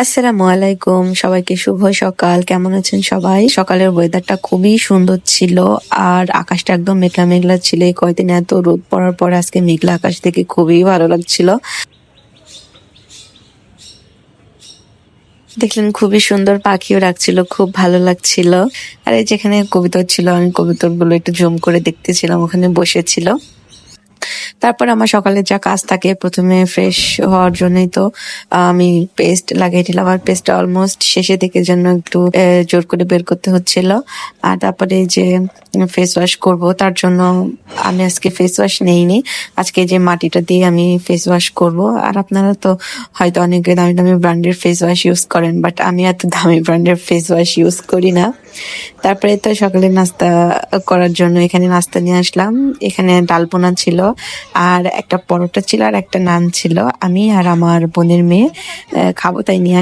আসসালামু আলাইকুম, সবাইকে শুভ সকাল। কেমন আছেন সবাই? সকালের ওয়েদারটা খুবই সুন্দর ছিল আর আকাশটা একদম মেঘলা মেঘলা ছিল। এই কয়দিন এত রোদ পড়ার পর আজকে মেঘলা আকাশ দেখে খুবই ভালো লাগছিল। দেখলেন খুবই সুন্দর পাখিও ডাকছিল, খুব ভালো লাগছিল। আর এই যেখানে কবুতর ছিল, আমি কবুতরগুলো একটু জুম করে দেখতেছিলাম, ওখানে বসেছিল। তারপর আমার সকালে যা কাজ থাকে, প্রথমে ফ্রেশ হওয়ার জন্যই তো আমি পেস্ট লাগিয়ে দিলাম। আর পেস্টটা অলমোস্ট শেষের দিকের জন্য একটু জোর করে বের করতে হচ্ছিল। আর তারপরে যে ফেস ওয়াশ করব, তার জন্য আমি আজকে ফেস ওয়াশ নেইনি। আজকে যে মাটিটা দিয়ে আমি ফেস ওয়াশ করব। আর আপনারা তো হয়তো অনেক দামি দামি ব্র্যান্ডের ফেস ওয়াশ ইউজ করেন, বাট আমি এত দামি ব্র্যান্ডের ফেস ওয়াশ ইউজ করি না। তারপরে তো সকালে নাস্তা করার জন্য এখানে নাস্তা নিয়ে আসলাম। এখানে ডাল বোনা ছিল, আর একটা পরোটা ছিল, আর একটা নান ছিল। আমি আর আমার বোনের মেয়ে খাবো তাই নিয়ে